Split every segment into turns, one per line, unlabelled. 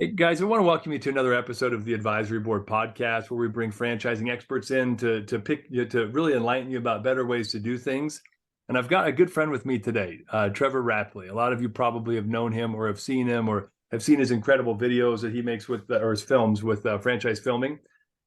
Hey guys, I want to welcome you to another episode of the Advisory Board podcast, where we bring franchising experts in to really enlighten you about better ways to do things. And I've got a good friend with me today, Trevor Rappleye. A lot of you probably have known him or have seen him or have seen his incredible videos that he makes or his films with franchise filming.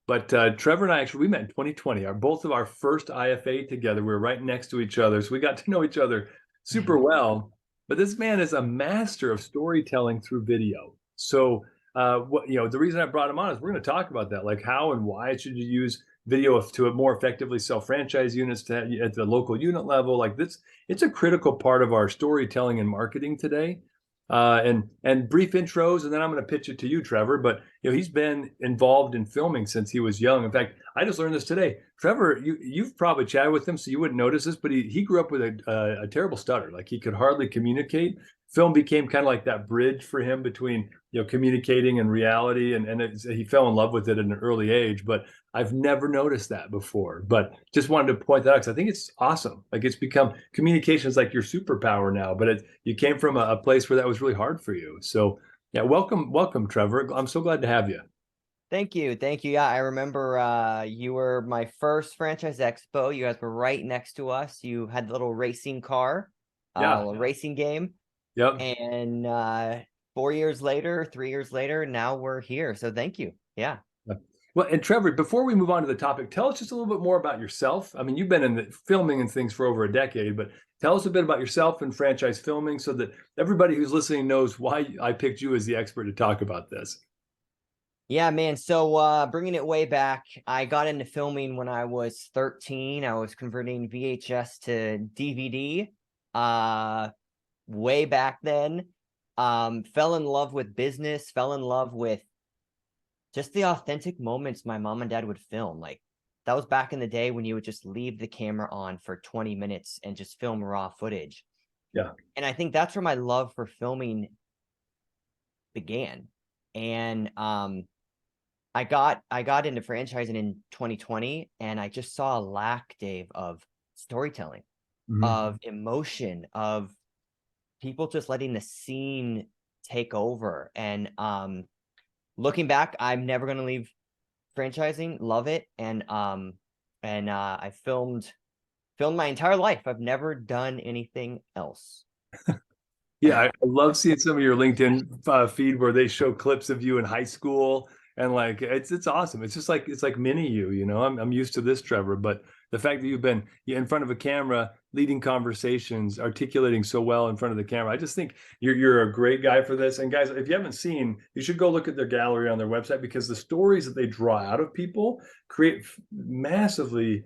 But Trevor and I we met in 2020. Both of our first IFA together. We were right next to each other, so we got to know each other super well. But this man is a master of storytelling through video. So, the reason I brought him on is we're going to talk about that, like how and why should you use video to more effectively sell franchise units at the local unit level. Like this, it's a critical part of our storytelling and marketing today. And brief intros, and then I'm going to pitch it to you, Trevor. But he's been involved in filming since he was young. In fact, I just learned this today. Trevor, you've probably chatted with him, so you wouldn't notice this, but he grew up with a terrible stutter. Like he could hardly communicate. Film became kind of like that bridge for him between communicating and reality, and he fell in love with it at an early age. But I've never noticed that before. But just wanted to point that out because I think it's awesome. Like it's become communication is like your superpower now. But you came from a place where that was really hard for you. So yeah, welcome, Trevor. I'm so glad to have you.
Thank you. Yeah, I remember you were my first franchise expo. You guys were right next to us. You had the little racing car,
Yeah.
racing game.
Yep.
And 3 years later, now we're here. So thank you. Yeah.
Well, and Trevor, before we move on to the topic, tell us just a little bit more about yourself. I mean, you've been in the filming and things for over a decade, but tell us a bit about yourself and franchise filming so that everybody who's listening knows why I picked you as the expert to talk about this.
Yeah, man. So bringing it way back, I got into filming when I was 13. I was converting VHS to DVD way back then. Fell in love with business, fell in love with just the authentic moments my mom and dad would film. Like that was back in the day when you would just leave the camera on for 20 minutes and just film raw footage.
Yeah.
And I think that's where my love for filming began. And I got into franchising in 2020, and I just saw a lack, Dave, of storytelling, of emotion, of people just letting the scene take over. And looking back, I'm never going to leave franchising. Love it. And I filmed my entire life. I've never done anything else.
Yeah, I love seeing some of your LinkedIn feed where they show clips of you in high school, and like it's awesome. It's just like it's like mini you. I'm used to this, Trevor, but the fact that you've been in front of a camera, leading conversations, articulating so well in front of the camera, I just think you're a great guy for this. And guys, if you haven't seen, you should go look at their gallery on their website because the stories that they draw out of people create massively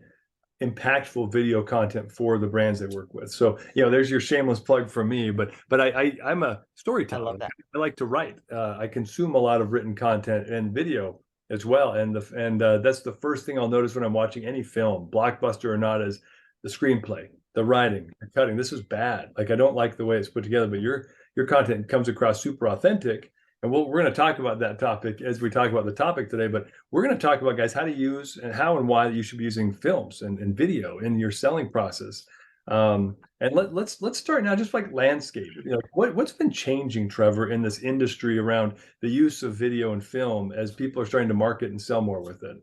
impactful video content for the brands they work with. So, there's your shameless plug from me. But I'm a
I
storyteller.
love that.
I like to write. I consume a lot of written content and video as well. And that's the first thing I'll notice when I'm watching any film, blockbuster or not, is the screenplay, the writing, the cutting. This is bad. Like I don't like the way it's put together. But your content comes across super authentic. And we're going to talk about that topic as we talk about the topic today. But we're going to talk about, guys, how to use and how and why you should be using films and video in your selling process. And let's start now, just like landscape. What's been changing, Trevor, in this industry around the use of video and film as people are starting to market and sell more with it?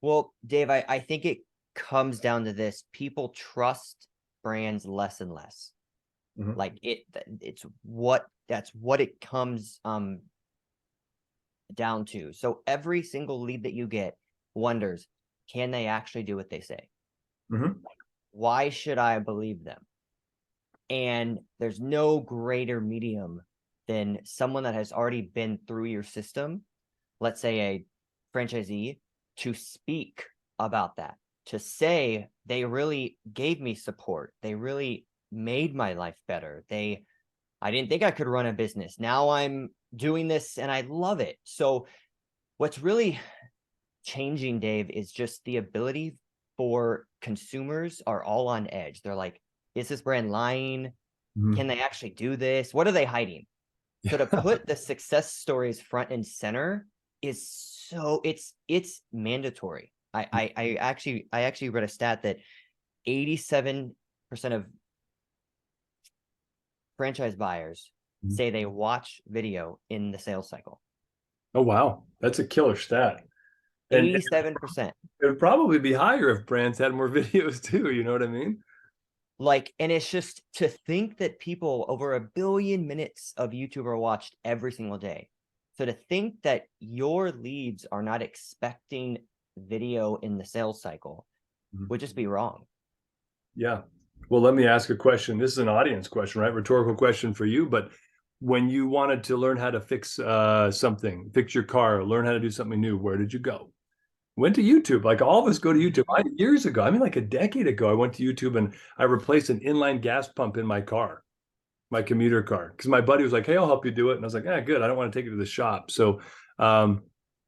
Well, Dave, I think it comes down to this. People trust brands less and less.
Mhm.
Like that's what it comes down to. So every single lead that you get wonders, can they actually do what they say?
Mhm.
Why should I believe them? And there's no greater medium than someone that has already been through your system, let's say a franchisee, to speak about that, to say they really gave me support. They really made my life better. I didn't think I could run a business. Now I'm doing this and I love it. So what's really changing, Dave, is just the ability for consumers are all on edge. They're like, is this brand lying?
Mhm.
Can they actually do this? What are they hiding? So to put the success stories front and center is so it's mandatory. I actually read a stat that 87% of franchise buyers say they watch video in the sales cycle.
Oh, wow. That's a killer stat. And
87%.
it would probably be higher if brands had more videos too. You know what I mean?
Like, and it's just to think that people over 1 billion minutes of YouTube are watched every single day. So to think that your leads are not expecting video in the sales cycle would just be wrong.
Yeah. Well, let me ask a question. This is an audience question, right? Rhetorical question for you. But when you wanted to learn how to fix something, fix your car, learn how to do something new, where did you go? Went to YouTube. Like all of us go to YouTube. Years ago, I mean, like a decade ago, I went to YouTube and I replaced an inline gas pump in my car, my commuter car, because my buddy was like, "Hey, I'll help you do it," and I was like, "Ah, good. I don't want to take it to the shop." So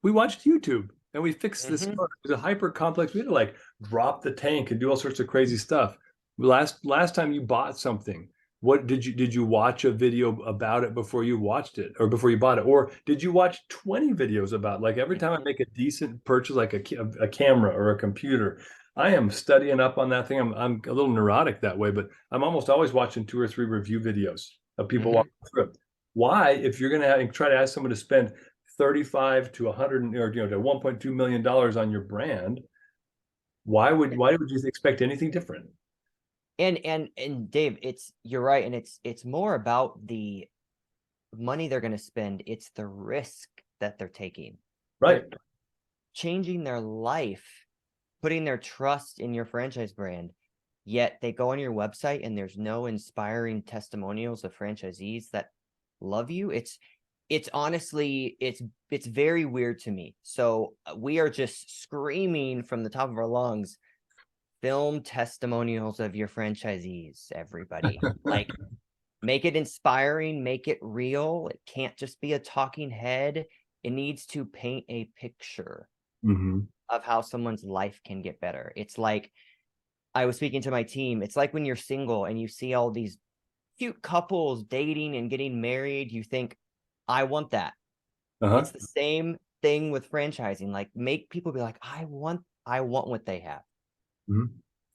we watched YouTube and we fixed this car. It was a hyper complex. We had to like drop the tank and do all sorts of crazy stuff. Last time you bought something, what did you watch a video about it before you watched it or before you bought it, or did you watch 20 videos about, like, every time I make a decent purchase, like a camera or a computer, I am studying up on that thing. I'm a little neurotic that way, but I'm almost always watching 2 or 3 review videos of people walking through it. Why, if you're going to try to ask someone to spend 35 to 100 or to 1.2 million dollars on your brand, why would you expect anything different?
And Dave, you're right, and it's more about the money they're going to spend. It's the risk that they're taking.
Right.
They're changing their life, putting their trust in your franchise brand, yet they go on your website and there's no inspiring testimonials of franchisees that love you. It's honestly, it's very weird to me. So we are just screaming from the top of our lungs, film testimonials of your franchisees, everybody. Like, make it inspiring, make it real. It can't just be a talking head. It needs to paint a picture of how someone's life can get better. It's like, I was speaking to my team, it's like when you're single and you see all these cute couples dating and getting married, you think, I want that. It's the same thing with franchising. Like, make people be like, I want what they have.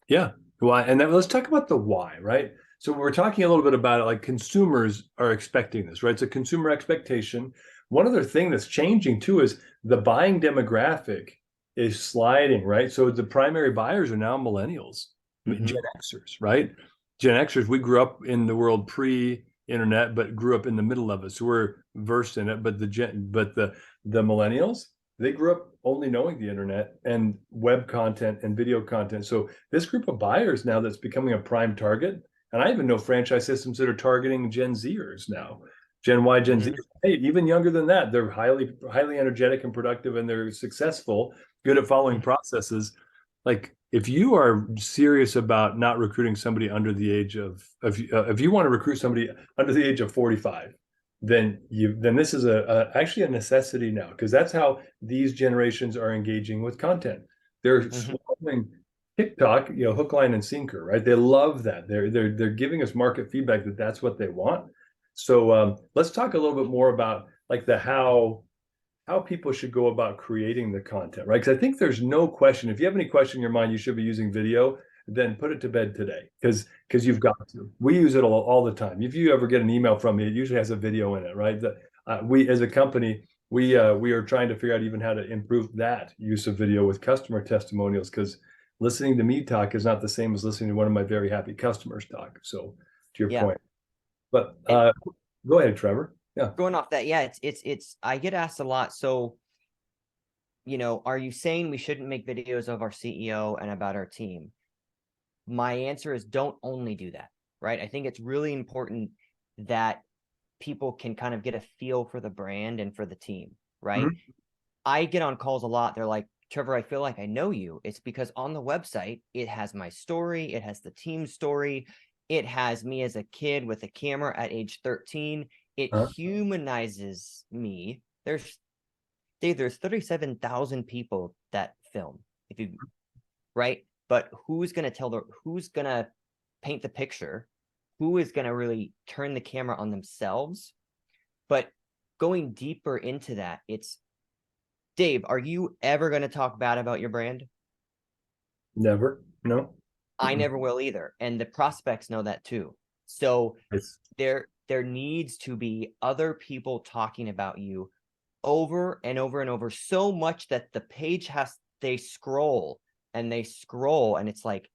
Yeah. Why? And then let's talk about the why, right? So we're talking a little bit about it, like consumers are expecting this, right? It's a consumer expectation. One other thing that's changing too is the buying demographic is sliding, right? So the primary buyers are now millennials, Gen Xers, right? Gen Xers, we grew up in the world pre-internet, but grew up in the middle of it. So we're versed in it. But the millennials, they grew up only knowing the internet and web content and video content. So this group of buyers now that's becoming a prime target, and I even know franchise systems that are targeting Gen Zers now, Gen Y, Gen Z, hey, even younger than that. They're highly energetic and productive, and they're successful, good at following processes. Like, if you are serious about not recruiting somebody under the age of, if you want to recruit somebody under the age of 45, then this is actually a necessity now, because that's how these generations are engaging with content. They're swallowing TikTok, hook, line, and sinker, right? They love that. They're giving us market feedback that that's what they want. So let's talk a little bit more about like the how people should go about creating the content, right? Because I think there's no question. If you have any question in your mind, you should be using video, then put it to bed today, because you've got to. We use it all the time. If you ever get an email from me, it usually has a video in it, right? We, as a company, we are trying to figure out even how to improve that use of video with customer testimonials, because listening to me talk is not the same as listening to one of my very happy customers talk. So to your point, but go ahead, Trevor. Yeah.
Going off that, yeah, it's I get asked a lot. So, are you saying we shouldn't make videos of our CEO and about our team? My answer is don't only do that, right? I think it's really important that people can kind of get a feel for the brand and for the team, right? I get on calls a lot. They're like, Trevor, I feel like I know you. It's because on the website, it has my story. It has the team story. It has me as a kid with a camera at age 13. It humanizes me. There's 37,000 people that film, right? But who's going to paint the picture? Who is going to really turn the camera on themselves? But going deeper into that, it's, Dave, are you ever going to talk bad about your brand?
Never. No.
I never will either. And the prospects know that too. So there needs to be other people talking about you over and over and over, so much that the page they scroll and it's like,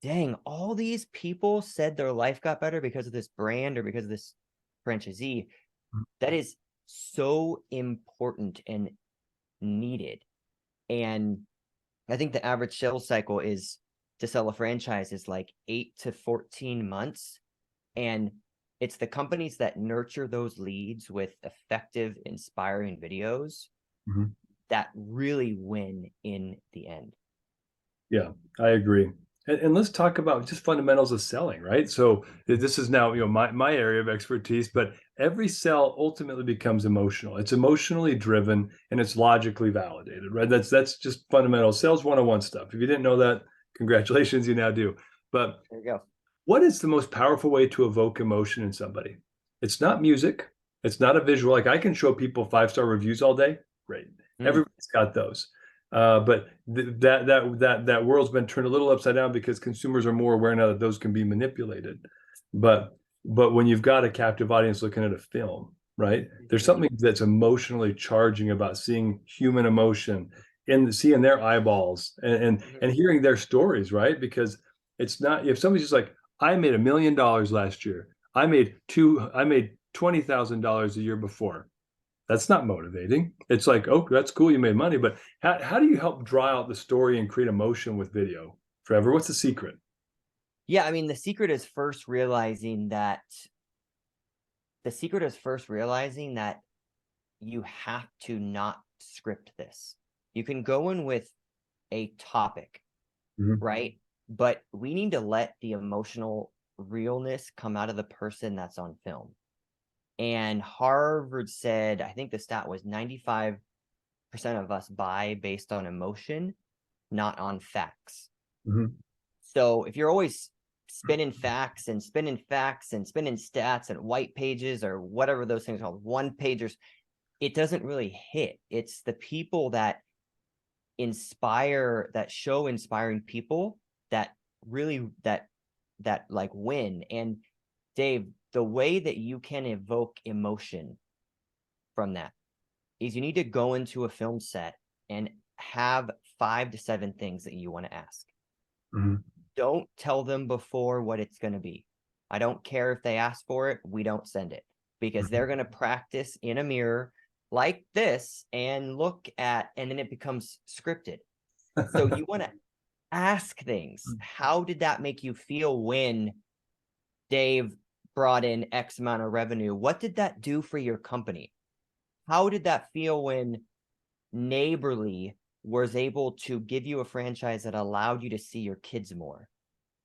dang, all these people said their life got better because of this brand or because of this franchisee. That is so important and needed. And I think the average sales cycle is to sell a franchise is like 8 to 14 months. And it's the companies that nurture those leads with effective, inspiring videos that really win in the end.
Yeah, I agree. And let's talk about just fundamentals of selling, right? So this is now, my area of expertise, but every sell ultimately becomes emotional. It's emotionally driven and it's logically validated, right? That's just fundamental sales 101 stuff. If you didn't know that, congratulations, you now do. But
there you go. What
is the most powerful way to evoke emotion in somebody? It's not music. It's not a visual. Like I can show people 5-star reviews all day. Great. Everybody's got those. But that world's been turned a little upside down because consumers are more aware now that those can be manipulated. But when you've got a captive audience looking at a film, right? There's something that's emotionally charging about seeing human emotion and seeing their eyeballs and hearing their stories, right? Because it's not, if somebody's just like, I made $1 million last year. I made $20,000 a year before. That's not motivating. It's like, oh, that's cool, you made money, but how do you help draw out the story and create emotion with video? Trevor, what's the secret?
Yeah, I mean, the secret is first realizing that you have to not script this. You can go in with a topic, right? But we need to let the emotional realness come out of the person that's on film. And Harvard said, I think the stat was 95% of us buy based on emotion, not on facts. So if you're always spinning facts and spinning stats and white pages or whatever those things are called, one pagers, it doesn't really hit. It's the people that inspire, that show inspiring people that really that like win. And Dave, the way that you can evoke emotion from that is you need to go into a film set and have 5 to 7 things that you want to ask. Don't tell them before what it's going to be. I don't care if they ask for it. We don't send it because they're going to practice in a mirror like this and look at, and then it becomes scripted. So you want to ask things. How did that make you feel when Dave brought in X amount of revenue? What did that do for your company? How did that feel when Neighborly was able to give you a franchise that allowed you to see your kids more?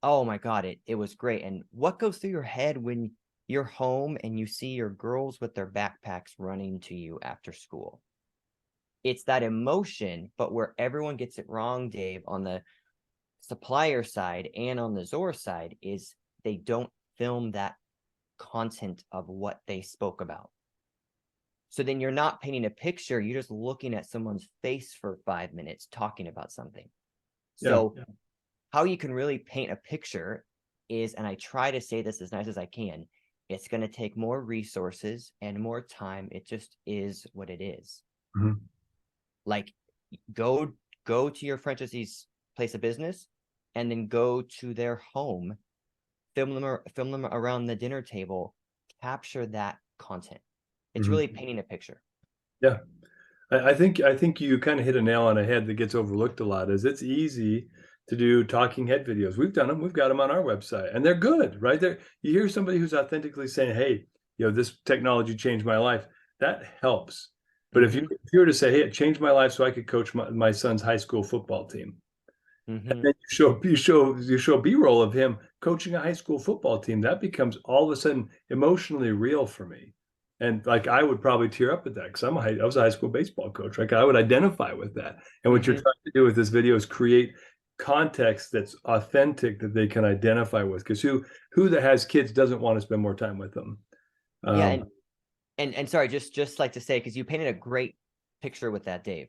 Oh my God, it was great. And what goes through your head when you're home and you see your girls with their backpacks running to you after school? It's that emotion, but where everyone gets it wrong, Dave, on the supplier side and on the Zor side, is they don't film that content of what they spoke about. So then you're not painting a picture, you're just looking at someone's face for 5 minutes talking about something. So how you can really paint a picture is, and I try to say this as nice as I can, it's going to take more resources and more time. It just is what it is. Like go to your franchisee's place of business and then go to their home, film them around the dinner table, capture that content. It's really painting a picture.
Yeah. I think you kind of hit a nail on a head that gets overlooked a lot. Is it's easy to do talking head videos. We've done them. We've got them on our website, and they're good, right? There, you hear somebody who's authentically saying, "Hey, this technology changed my life." That helps. But if you were to say, "Hey, it changed my life, so I could coach my son's high school football team," and then you show B-roll of him coaching a high school football team, that becomes all of a sudden emotionally real for me. And like I would probably tear up at that because I was a high school baseball coach. Like I would identify with that. And what you're trying to do with this video is create context that's authentic that they can identify with. Because who that has kids doesn't want to spend more time with them?
Yeah, and sorry, just like to say, because you painted a great picture with that, Dave.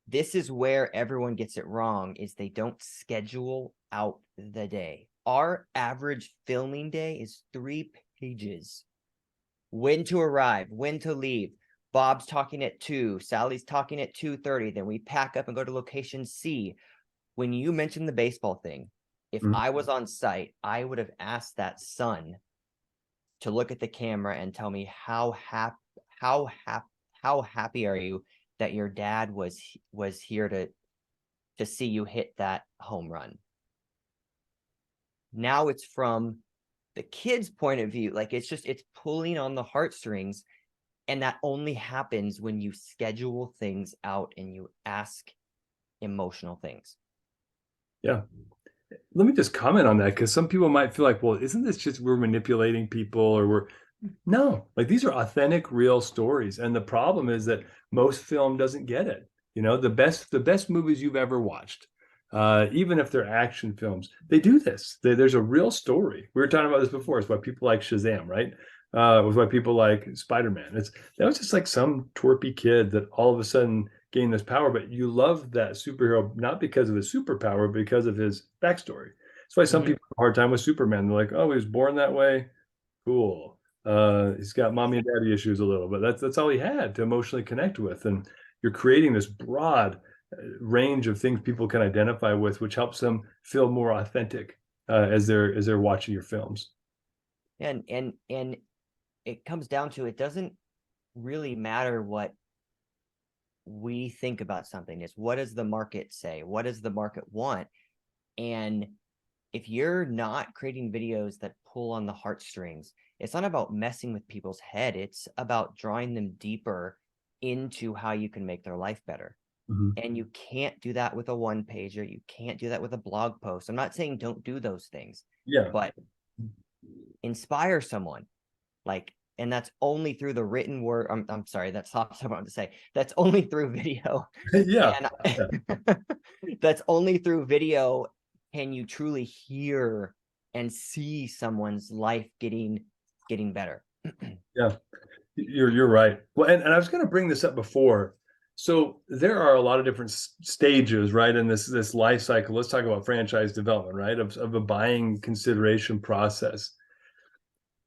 This is where everyone gets it wrong, is they don't schedule out the day. Our average filming day is 3 pages. When to arrive, when to leave. Bob's talking at 2, Sally's talking at 2:30. Then we pack up and go to location C. When you mentioned the baseball thing, if I was on site, I would have asked that son to look at the camera and tell me how happy are you that your dad was here to see you hit that home run. Now it's from the kid's point of view. Like, it's pulling on the heartstrings, and that only happens when you schedule things out and you ask emotional things.
Yeah. Let me just comment on that, because some people might feel like, well, isn't this just we're manipulating people, or no, like these are authentic, real stories. And the problem is that most film doesn't get it. The best movies you've ever watched, even if they're action films, they do this. There's a real story. We were talking about this before. It's why people like Shazam, right? It was why people like Spider-Man. That was just like some twerpy kid that all of a sudden gain this power, but you love that superhero not because of his superpower, but because of his backstory. That's why some people have a hard time with Superman. They're like, oh, he was born that way. Cool. He's got mommy and daddy issues a little, but that's all he had to emotionally connect with. And you're creating this broad range of things people can identify with, which helps them feel more authentic as they're watching your films.
And it comes down to, it doesn't really matter what we think about something. Is what does the market say? What does the market want? And if you're not creating videos that pull on the heartstrings, it's not about messing with people's head. It's about drawing them deeper into how you can make their life better. And you can't do that with a one-pager. You can't do that with a blog post. I'm not saying don't do those things.
Yeah.
But inspire someone. Like, and that's only through the written word. I'm sorry, that's not what I wanted to say. That's only through video.
Yeah.
That's only through video can you truly hear and see someone's life getting better.
Yeah, you're right. Well, and I was going to bring this up before. So there are a lot of different stages, right, in this life cycle. Let's talk about franchise development, right, of a buying consideration process.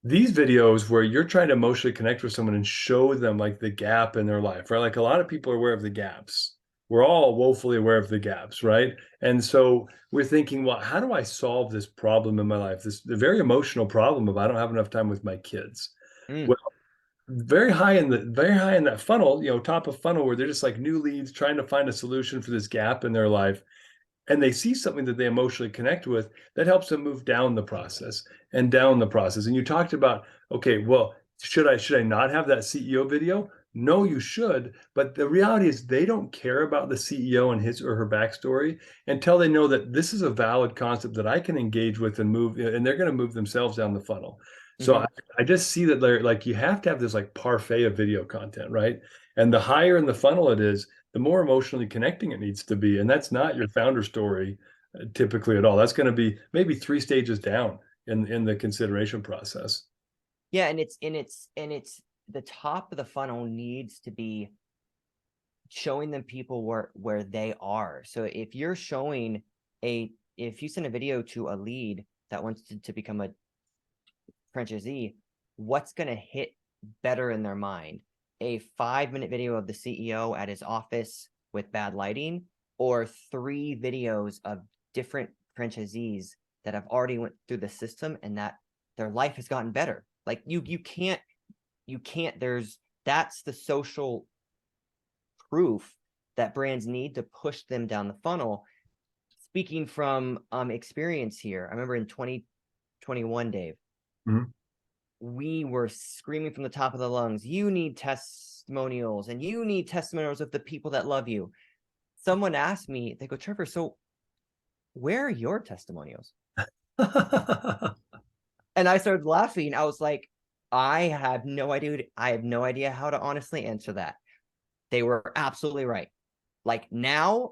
These videos where you're trying to emotionally connect with someone and show them like the gap in their life, right? Like a lot of people are aware of the gaps. We're all woefully aware of the gaps, right? And so we're thinking, well, how do I solve this problem in my life? The very emotional problem of I don't have enough time with my kids. Well, very high in that funnel, top of funnel, where they're just like new leads trying to find a solution for this gap in their life, and they see something that they emotionally connect with, that helps them move down the process. And you talked about, okay, well, should I not have that CEO video? No, you should. But the reality is they don't care about the CEO and his or her backstory until they know that this is a valid concept that I can engage with and move, and they're going to move themselves down the funnel. So I just see that they're like, you have to have this like parfait of video content, right? And the higher in the funnel it is, the more emotionally connecting it needs to be. And that's not your founder story typically at all. That's going to be maybe 3 stages down in the consideration process.
Yeah, and it's the top of the funnel needs to be showing them people where they are. So if you're showing if you send a video to a lead that wants to become a franchisee, what's going to hit better in their mind? A 5-minute video of the CEO at his office with bad lighting, or 3 videos of different franchisees that have already went through the system and that their life has gotten better? Like you can't that's the social proof that brands need to push them down the funnel. Speaking from experience here, I remember in 2021, Dave, we were screaming from the top of the lungs, you need testimonials, and you need testimonials of the people that love you. Someone asked me, they go, Trevor, so where are your testimonials? And I started laughing. I was like, I have no idea. I have no idea how to honestly answer that. They were absolutely right. Like, now,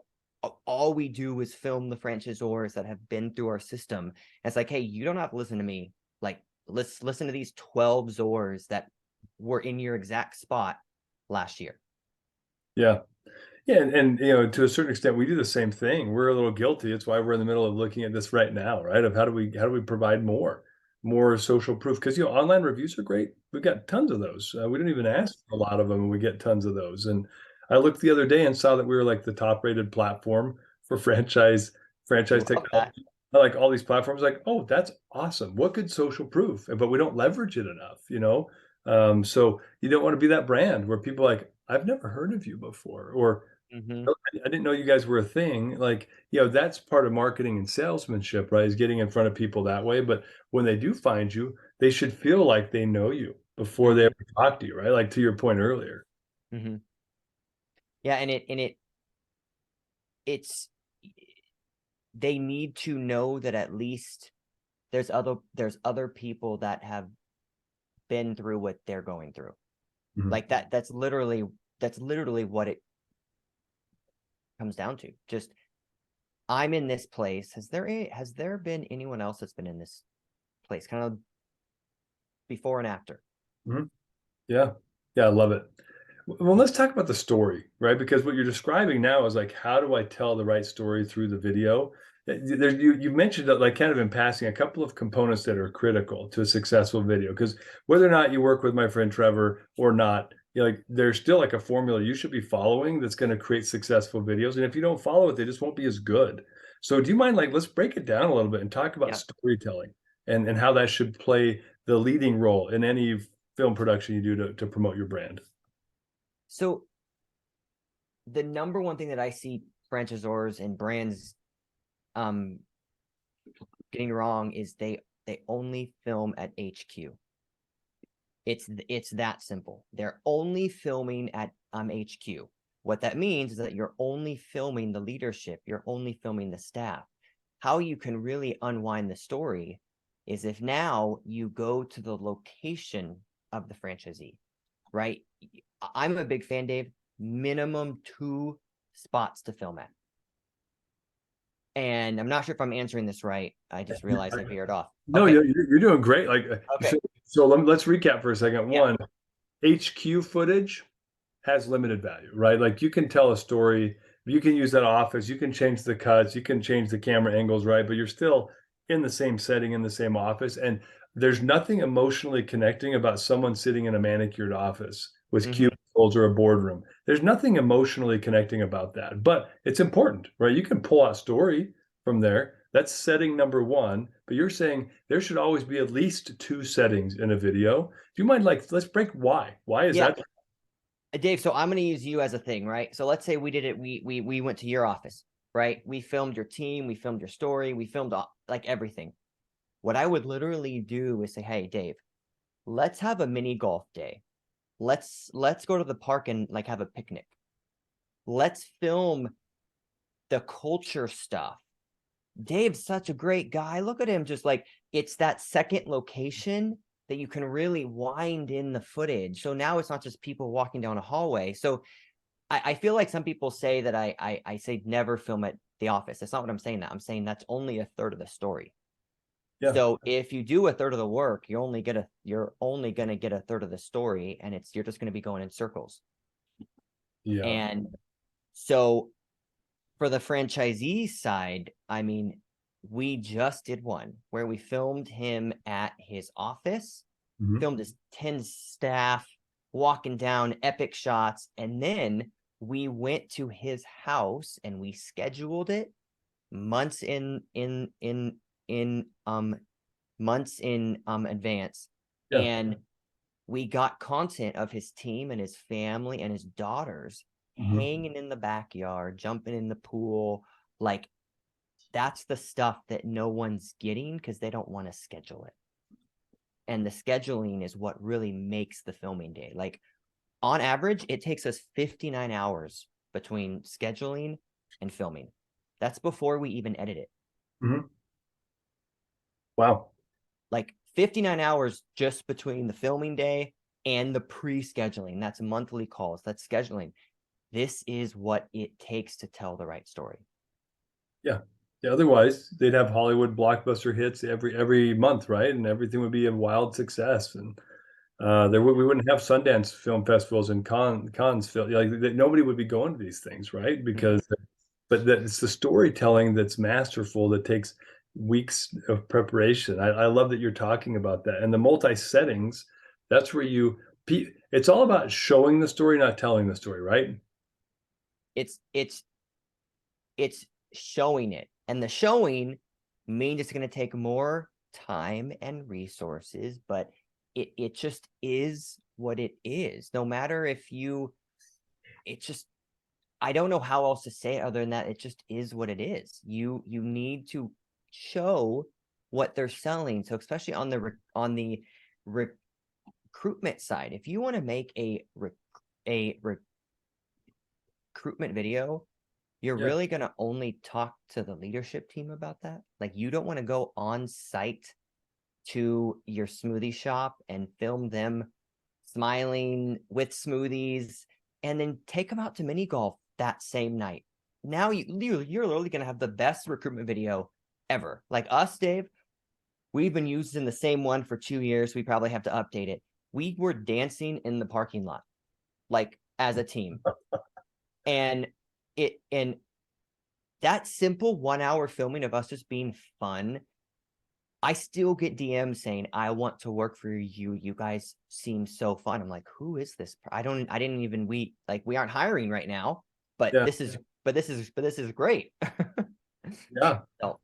all we do is film the franchisors that have been through our system. And it's like, hey, you don't have to listen to me. Like, let's listen to these 12 Zors that were in your exact spot last year.
Yeah. Yeah, and you know, to a certain extent, we do the same thing. We're a little guilty. It's why we're in the middle of looking at this right now, right? Of how do we provide more social proof? Because you know, online reviews are great. We've got tons of those. We don't even ask for a lot of them, and we get tons of those. And I looked the other day and saw that we were like the top rated platform for franchise
Love that.
technology. I like all these platforms, like, oh, that's awesome. What good social proof? But we don't leverage it enough, you know. So you don't want to be that brand where people are like, I've never heard of you before, or
Hmm.
I didn't know you guys were a thing. Like, you know, that's part of marketing and salesmanship, right? Is getting in front of people that way. But when they do find you, they should feel like they know you before they
Hmm.
ever talk to you, right? Like to your point earlier.
Hmm. Yeah, it's they need to know that at least there's other people that have been through what they're going through.
Mhm.
Like that's literally what it comes down to. Just I'm in this place. Has there been anyone else that's been in this place? Kind of before and after.
Mhm. Yeah. Yeah, I love it. Well, let's talk about the story, right? Because what you're describing now is like, how do I tell the right story through the video? You mentioned that, like, kind of in passing, a couple of components that are critical to a successful video. Because whether or not you work with my friend Trevor or not, you know, like, there's still like a formula you should be following that's going to create successful videos. And if you don't follow it, they just won't be as good. So, do you mind, like, let's break it down a little bit and talk about
Yeah.
storytelling and how that should play the leading role in any film production you do to promote your brand?
So the number one thing that I see franchisors and brands um getting wrong is they only film at HQ. It's that simple. They're only filming at HQ. What that means is that you're only filming the leadership, you're only filming the staff. How you can really unwind the story is if now you go to the location of the franchisee, right? I'm a big fan, Dave. Minimum 2 spots to film at. And I'm not sure if I'm answering this right. I just realized I veered off.
No,
Okay.
you're doing great. Like,
Okay.
let's recap for a second.
Yeah.
One, HQ footage has limited value, right? Like, you can tell a story, you can use that office, you can change the cuts, you can change the camera angles, right? But you're still in the same setting, in the same office. And there's nothing emotionally connecting about someone sitting in a manicured office with
Hmm.
cubicles or a boardroom. There's nothing emotionally connecting about that, but it's important, right? You can pull out story from there. That's setting number one. But you're saying there should always be at least 2 settings in a video. Do you mind, like, let's break why? Why is
Yeah.
that?
Dave, so I'm going to use you as a thing, right? So let's say we did it. We went to your office, right? We filmed your team. We filmed your story. We filmed like everything. What I would literally do is say, hey, Dave, let's have a mini golf day. Let's go to the park and like have a picnic. Let's film the culture stuff. Dave's such a great guy. Look at him. Just like it's that second location that you can really wind in the footage. So now it's not just people walking down a hallway. So I feel like some people say that I say never film at the office. That's not what I'm saying. That I'm saying that's only a third of the story.
Yeah.
So if you do a third of the work, you're only gonna get a third of the story, and you're just gonna be going in circles.
Yeah.
And so for the franchisee side, I mean, we just did one where we filmed him at his office,
Mhm.
filmed his 10 staff walking down epic shots, and then we went to his house and we scheduled it months in months in advance.
Yeah.
And we got content of his team and his family and his daughters
Mhm.
hanging in the backyard, jumping in the pool. Like that's the stuff that no one's getting because they don't want to schedule it. And the scheduling is what really makes the filming day. Like on average, it takes us 59 hours between scheduling and filming. That's before we even edit it.
Mhm. Wow.
Like 59 hours just between the filming day and the pre-scheduling. That's monthly calls. That's scheduling. This is what it takes to tell the right story.
Yeah. Yeah. Otherwise, they'd have Hollywood blockbuster hits every month, right? And everything would be a wild success. And We wouldn't have Sundance film festivals and cons film, like nobody would be going to these things, right? Because but it's the storytelling that's masterful that takes weeks of preparation. I love that you're talking about that. And the multi settings, that's where it's all about showing the story, not telling the story, right?
It's showing it, and the showing means it's going to take more time and resources, but it just is what it is. No matter if you, it just, I don't know how else to say it other than that. It just is what it is. You need to show what they're selling. So especially on the recruitment side, if you want to make a recruitment video, you're
Yeah.
really going to only talk to the leadership team about that. Like, you don't want to go on site to your smoothie shop and film them smiling with smoothies and then take them out to mini golf that same night. Now you're literally going to have the best recruitment video ever. Like us, Dave, we've been using the same one for 2 years. We probably have to update it. We were dancing in the parking lot, like, as a team. And that simple 1 hour filming of us just being fun, I still get DMs saying, I want to work for you. You guys seem so fun. I'm like, who is this? I didn't even, we aren't hiring right now, but
Yeah.
this is great.
Yeah.
So,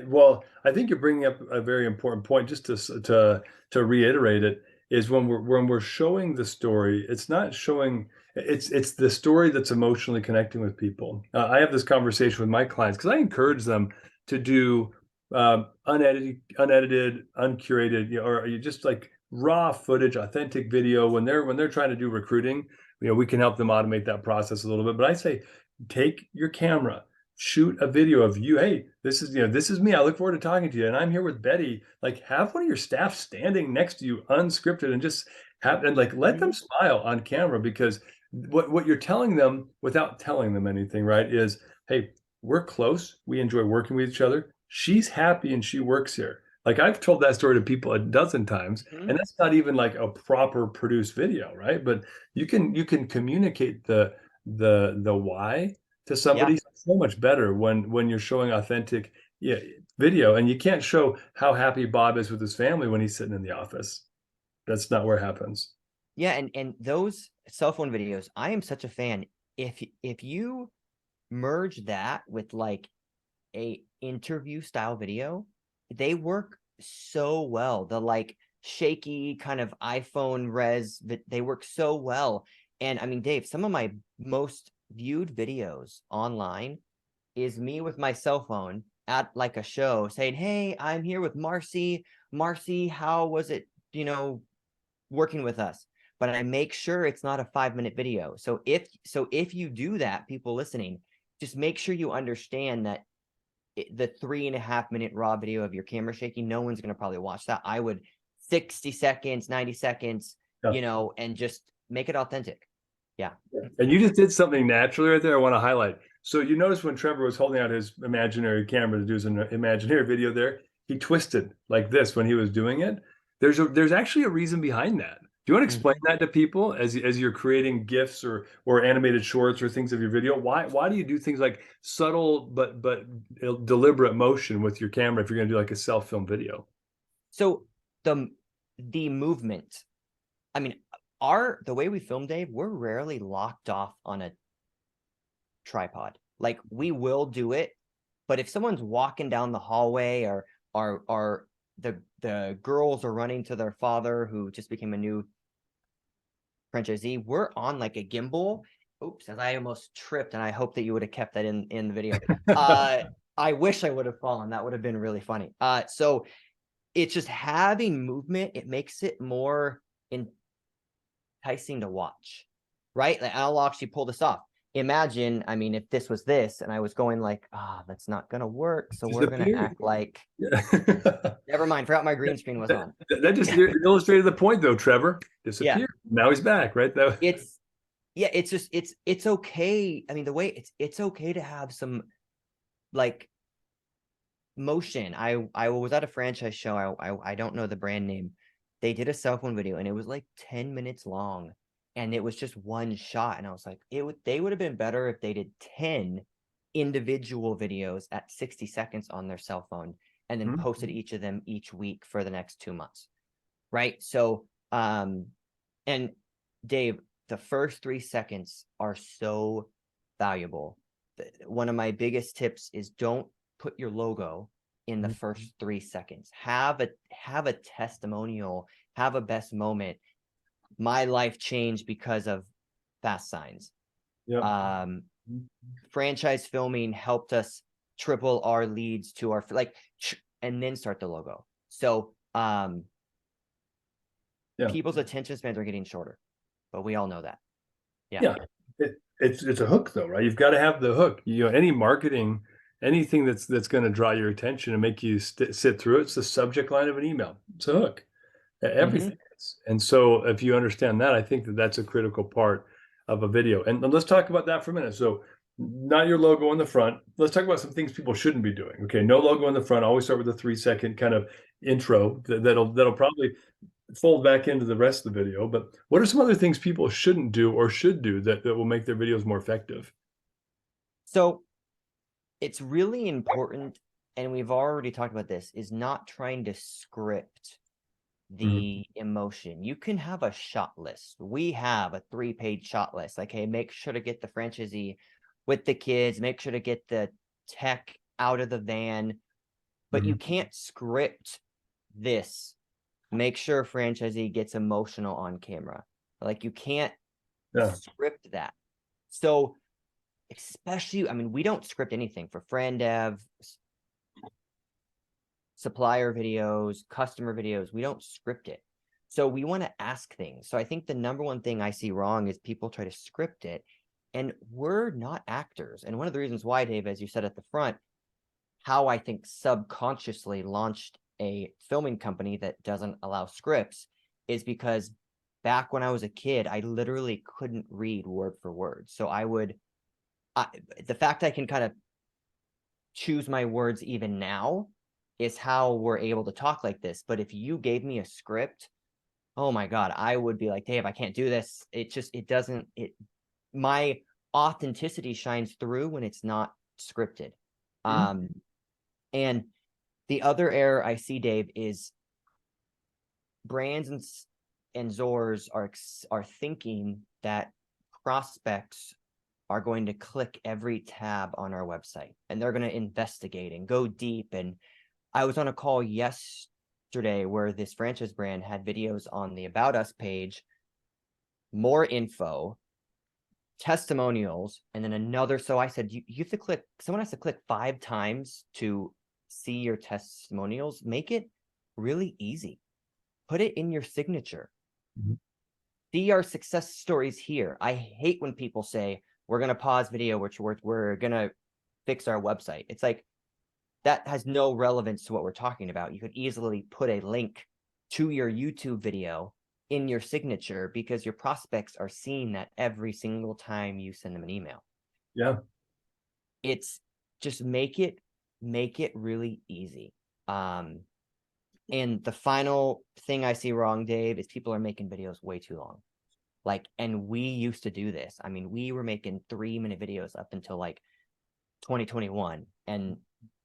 Well, I think you're bringing up a very important point. Just to reiterate it, is when we're showing the story, it's not showing. It's the story that's emotionally connecting with people. I have this conversation with my clients because I encourage them to do unedited, uncurated, or you just like raw footage, authentic video. When they're trying to do recruiting, we can help them automate that process a little bit. But I say, take your camera, shoot a video of you. Hey, this is me. I look forward to talking to you. And I'm here with Betty. Like, have one of your staff standing next to you, unscripted, and just let them smile on camera, because what you're telling them without telling them anything, right, is, hey, we're close. We enjoy working with each other. She's happy and she works here. Like, I've told that story to people a dozen times, and that's not even like a proper produced video, right? But you can communicate the why to somebody so much better when you're showing authentic video. And you can't show how happy Bob is with his family when he's sitting in the office. That's not where it happens.
yeah. And those cell phone videos, I am such a fan. If you merge that with like a interview style video, they work so well. The like shaky kind of iPhone res, they work so well. And I mean, Dave, some of my most viewed videos online is me with my cell phone at like a show saying, hey, I'm here with Marcy. Marcy, how was it, working with us? But I make sure it's not a 5-minute video. So if you do that, people listening, just make sure you understand that the 3.5-minute raw video of your camera shaking, no one's going to probably watch that. I would 60 seconds, 90 seconds, and just make it authentic. Yeah.
And you just did something naturally right there I want to highlight. So you notice when Trevor was holding out his imaginary camera to do an imaginary video there, he twisted like this when he was doing it. There's actually a reason behind that. Do you want to explain that to people as you're creating GIFs or animated shorts or things of your video? Why do you do things like subtle but deliberate motion with your camera if you're going to do like a self-film video?
So the movement, I mean, the way we film, Dave, we're rarely locked off on a tripod. Like, we will do it, but if someone's walking down the hallway or the girls are running to their father who just became a new franchisee, we're on like a gimbal. Oops, as I almost tripped, and I hope that you would have kept that in the video. I wish I would have fallen. That would have been really funny. So it's just having movement. It makes it more enticing to watch, right? Like, I'll actually pull this off. Imagine, I mean, if this was this and I was going like, that's not gonna work, so we're gonna act like never mind, forgot my green screen was on.
That just illustrated the point though. Trevor disappeared. Now he's back, right?
It's just it's okay. I mean, the way it's okay to have some like motion. I was at a franchise show. I don't know the brand name, they did a cell phone video and it was like 10 minutes long and it was just one shot. And I was like, they would have been better if they did 10 individual videos at 60 seconds on their cell phone and then posted each of them each week for the next 2 months. Right. So, and Dave, the first 3 seconds are so valuable. One of my biggest tips is don't put your logo in the first 3 seconds. Have a testimonial, have a best moment. My life changed because of fast signs.
Yeah.
Franchise filming helped us triple our leads to our and then start the logo. So people's attention spans are getting shorter, but we all know that.
Yeah. It's a hook though, right? You've got to have the hook. Any marketing, anything that's going to draw your attention and make you sit through it, it's the subject line of an email. It's a hook. Everything is. And so if you understand that, I think that's a critical part of a video. And let's talk about that for a minute. So not your logo on the front. Let's talk about some things people shouldn't be doing. Okay, no logo on the front. Always start with a 3-second kind of intro that'll probably fold back into the rest of the video. But what are some other things people shouldn't do or should do that will make their videos more effective?
So it's really important, and we've already talked about this, is not trying to script the emotion. You can have a shot list. We have a 3-page shot list. Like, hey, make sure to get the franchisee with the kids, make sure to get the tech out of the van, but you can't script this. Make sure franchisee gets emotional on camera. Like, you can't script that. So especially, I mean, we don't script anything for friend dev, supplier videos, customer videos. We don't script it. So we want to ask things. So I think the number one thing I see wrong is people try to script it, and we're not actors. And one of the reasons why, Dave, as you said at the front, how I think subconsciously launched a filming company that doesn't allow scripts is because back when I was a kid, I literally couldn't read word for word. So the fact I can kind of choose my words even now is how we're able to talk like this. But if you gave me a script, oh my God, I would be like, Dave, I can't do this. My authenticity shines through when it's not scripted. And the other error I see, Dave, is brands and Zors are thinking that prospects are going to click every tab on our website and they're going to investigate and go deep. And I was on a call yesterday where this franchise brand had videos on the About Us page, more info, testimonials, and then another. So I said, you have to click, someone has to click 5 times to see your testimonials. Make it really easy. Put it in your signature. See our success stories here. I hate when people say, we're going to pause video, which we're going to fix our website. It's like, that has no relevance to what we're talking about. You could easily put a link to your YouTube video in your signature because your prospects are seeing that every single time you send them an email.
Yeah.
It's just make it really easy. And the final thing I see wrong, Dave, is people are making videos way too long. And we used to do this. I mean, we were making 3-minute videos up until 2021. And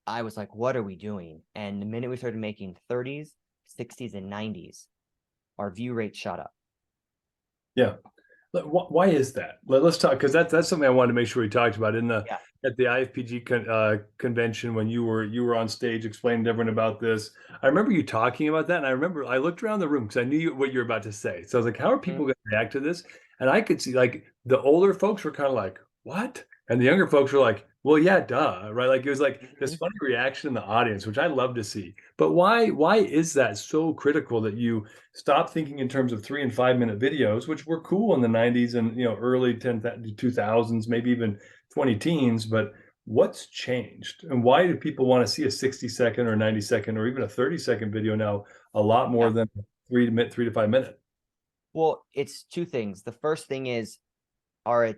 I was like, what are we doing? And the minute we started making 30s, 60s, and 90s, our view rate shot up.
Yeah. Why is that? Let's talk, because that's something I wanted to make sure we talked about at the IFPG convention when you were on stage explaining to everyone about this. I remember you talking about that, and I looked around the room because I knew what you were about to say. So I was like, how are people going to react to this? And I could see the older folks were kind of like, what? And the younger folks were like, well, yeah, duh, right? It was like this funny reaction in the audience, which I love to see. But why is that so critical that you stop thinking in terms of 3 and 5 minute videos, which were cool in the 90s and early 2000s, maybe even 20 teens, but what's changed? And why do people want to see a 60-second or 90-second or even a 30-second video now a lot more than 3 to 5 minute?
Well, it's 2 things. The first thing is our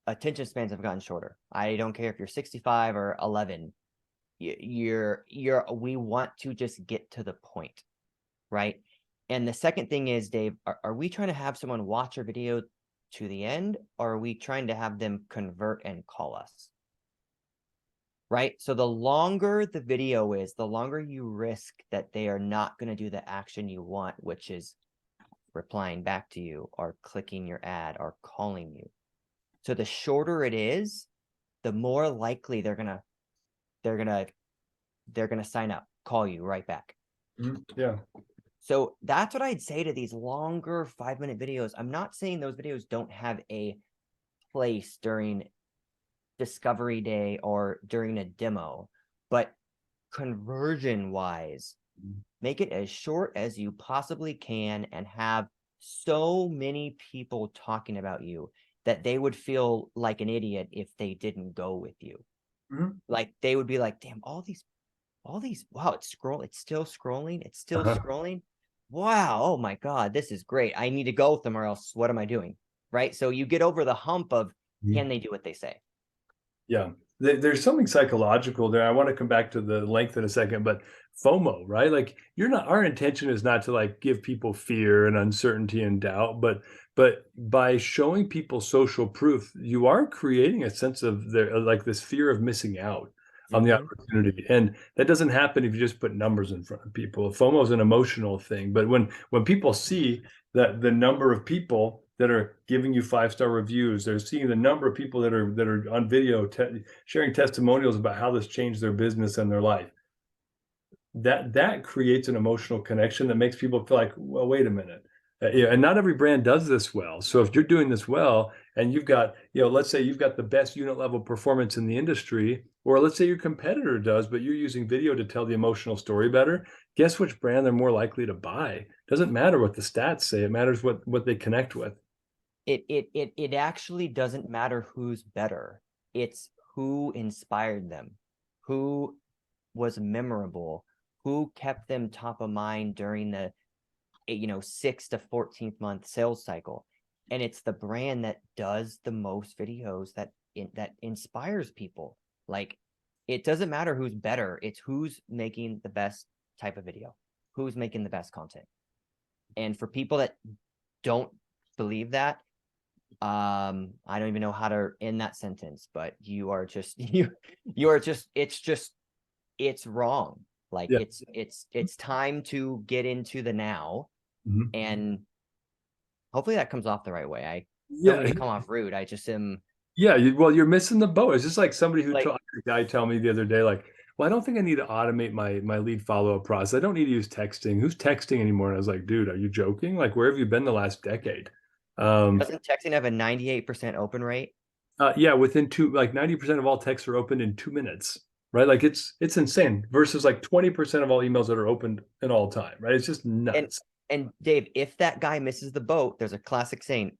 attention spans have gotten shorter. I don't care if you're 65 or 11. We want to just get to the point, right? And the second thing is, Dave, are we trying to have someone watch our video to the end, or are we trying to have them convert and call us? Right? So the longer the video is, the longer you risk that they are not going to do the action you want, which is replying back to you or clicking your ad or calling you. So the shorter it is, the more likely they're gonna sign up, call you right back.
Yeah.
So that's what I'd say to these longer 5-minute videos. I'm not saying those videos don't have a place during discovery day or during a demo, but conversion wise, make it as short as you possibly can and have so many people talking about you that they would feel like an idiot if they didn't go with you. Like they would be like, damn, all these, wow, it's still scrolling. Wow, oh my God, this is great. I need to go with them or else what am I doing? Right. So you get over the hump of can they do what they say?
Yeah. There's something psychological there. I want to come back to the length in a second, but FOMO, right? Like our intention is not to like give people fear and uncertainty and doubt, but by showing people social proof, you are creating a sense of their like this fear of missing out on the opportunity. And that doesn't happen if you just put numbers in front of people. FOMO is an emotional thing, but when people see that the number of people that are giving you 5-star reviews, they're seeing the number of people that are on video sharing testimonials about how this changed their business and their life, that creates an emotional connection that makes people feel like, well, wait a minute. And not every brand does this well. So if you're doing this well and you've got, let's say you've got the best unit level performance in the industry, or let's say your competitor does, but you're using video to tell the emotional story better, guess which brand they're more likely to buy? Doesn't matter what the stats say. It matters what they connect with.
It actually doesn't matter who's better. It's who inspired them, who was memorable, who kept them top of mind during the 6 to 14th month sales cycle. And it's the brand that does the most videos that inspires people. Like it doesn't matter who's better, it's who's making the best type of video, who's making the best content. And for people that don't believe that, I don't even know how to end that sentence, but you are just it's wrong. Like
Yeah.
it's time to get into the now. And hopefully that comes off the right way. I don't mean to come off rude. I just am.
Yeah, well, you're missing the boat. It's just like somebody who told a guy tell me the other day, like, well, I don't think I need to automate my lead follow-up process. I don't need to use texting. Who's texting anymore? And I was like, dude, are you joking? Like, where have you been the last decade?
Doesn't texting have a 98% open rate?
Yeah, within 90% of all texts are opened in 2 minutes, right? Like it's insane versus like 20% of all emails that are opened in all time, right? It's just nuts.
And Dave, if that guy misses the boat, there's a classic saying,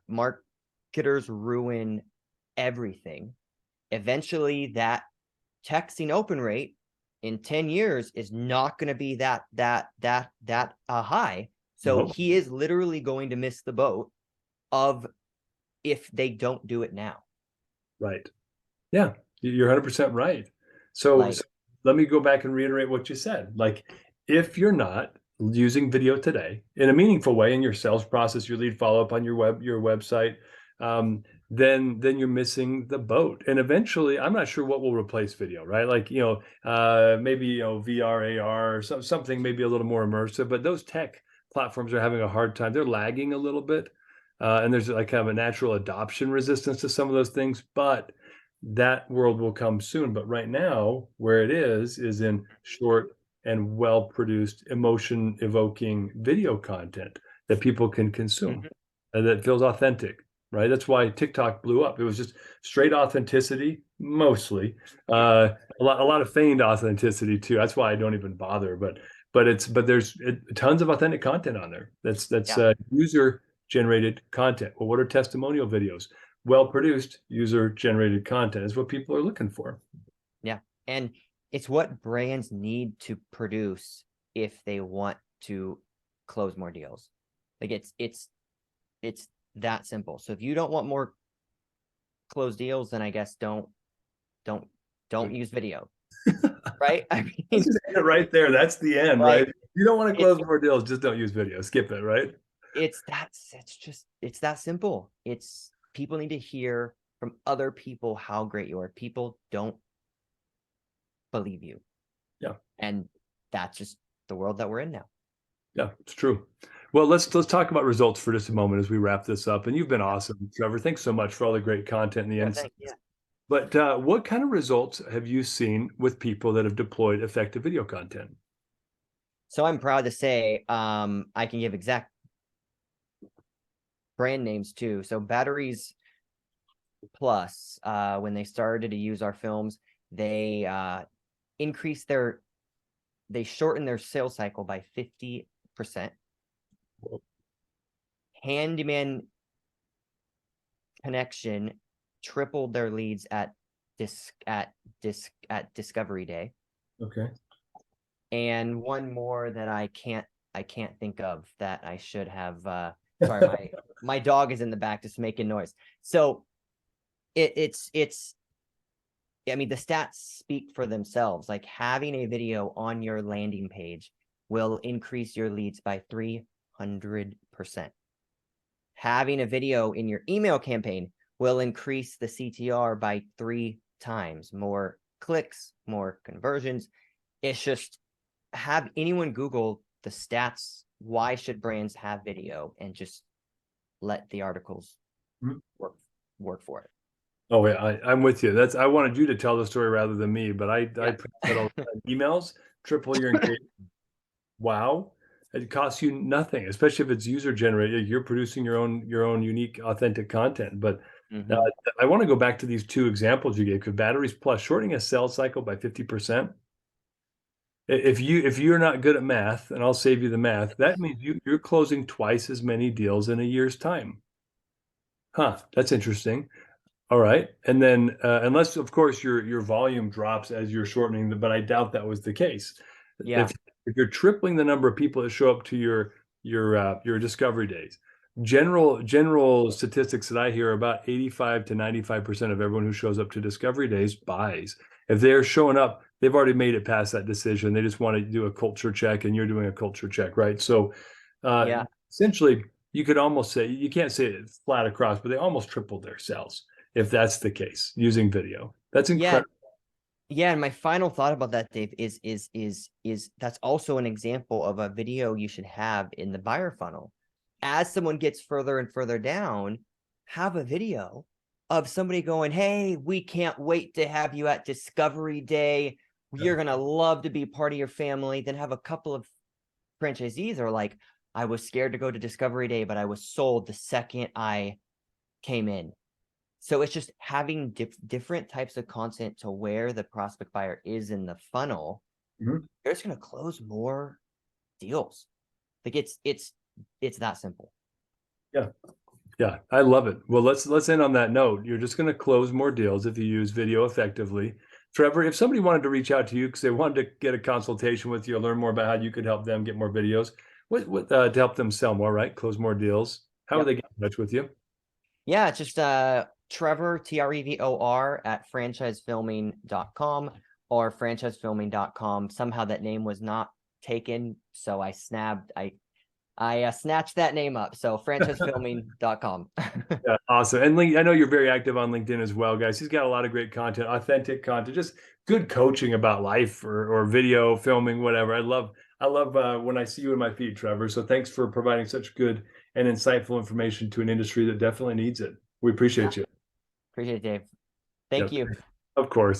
marketers ruin everything. Eventually that texting open rate in 10 years is not going to be that high. So he is literally going to miss the boat of if they don't do it now.
Right. Yeah, you're 100% right. So let me go back and reiterate what you said. Like, if you're not using video today in a meaningful way in your sales process, your lead follow-up on your website, then you're missing the boat. And eventually, I'm not sure what will replace video, right? Like, maybe VR, AR, or something maybe a little more immersive. But those tech platforms are having a hard time. They're lagging a little bit, and there's like kind of a natural adoption resistance to some of those things. But that world will come soon. But right now, where it is in short and well-produced, emotion-evoking video content that people can consume and that feels authentic, right? That's why TikTok blew up. It was just straight authenticity, mostly. A lot of feigned authenticity too. That's why I don't even bother. But there's tons of authentic content on there. That's user-generated content. Well, what are testimonial videos? Well-produced user-generated content is what people are looking for.
Yeah. And it's what brands need to produce if they want to close more deals. Like it's that simple. So if you don't want more closed deals, then I guess don't use video. right? I
Let's
mean,
just end it right there. That's the end, right?
like
If you don't want to
it's
close more deals, just don't use video. Skip it, right?
it's that simple. It's people need to hear from other people how great you are. People don't believe you.
Yeah.
And that's just the world that we're in now.
Yeah, it's true. Well, let's talk about results for just a moment as we wrap this up. And you've been awesome, Trevor. Thanks so much for all the great content and the insights.
Yeah.
But what kind of results have you seen with people that have deployed effective video content?
So I'm proud to say I can give exact brand names too. So Batteries Plus, when they started to use our films, they they shortened their sales cycle by 50%. Handyman Connection tripled their leads at Discovery Day.
Okay.
And one more that I can't think of that I should have. Sorry, my dog is in the back just making noise. So it's I mean, the stats speak for themselves. Like having a video on your landing page will increase your leads by 300%. Having a video in your email campaign will increase the CTR by 3 times. More clicks, more conversions. It's just, have anyone Google the stats, why should brands have video, and just let the articles work for it.
Oh yeah, I'm with you. I wanted you to tell the story rather than me, but I print that all the time. Emails, triple your engagement. Wow. It costs you nothing, especially if it's user generated. You're producing your own unique, authentic content. But I want to go back to these 2 examples you gave, because Batteries Plus, shortening a sales cycle by 50%. If you're not good at math, and I'll save you the math, that means you're closing twice as many deals in a year's time. Huh, that's interesting. All right. And then unless of course your volume drops as you're shortening but I doubt that was the case.
Yeah.
If you're tripling the number of people that show up to your discovery days, general statistics that I hear, about 85 to 95% of everyone who shows up to discovery days buys. If they're showing up, they've already made it past that decision. They just want to do a culture check, and you're doing a culture check, right? So essentially you could almost say, you can't say it flat across, but they almost tripled their sales if that's the case using video. That's incredible.
Yeah, and my final thought about that, Dave, is that's also an example of a video you should have in the buyer funnel. As someone gets further and further down, have a video of somebody going, "Hey, we can't wait to have you at Discovery Day. You're gonna love to be part of your family." Then have a couple of franchisees are like, "I was scared to go to Discovery Day, but I was sold the second I came in." So it's just having different types of content to where the prospect buyer is in the funnel. They're just going to close more deals. Like it's that simple.
Yeah. Yeah, I love it. Well, let's end on that note. You're just going to close more deals if you use video effectively. Trevor, if somebody wanted to reach out to you because they wanted to get a consultation with you, learn more about how you could help them get more videos, what to help them sell more, right? Close more deals. How would they get in touch with you?
Yeah, it's just Trevor, Trevor at franchisefilming.com or franchisefilming.com. Somehow that name was not taken, so I snatched that name up. So franchisefilming.com.
Yeah, awesome. And I know you're very active on LinkedIn as well, guys. He's got a lot of great content, authentic content, just good coaching about life or video, filming, whatever. I love when I see you in my feed, Trevor. So thanks for providing such good and insightful information to an industry that definitely needs it. We appreciate you.
Appreciate it, Dave. Thank you.
Of course.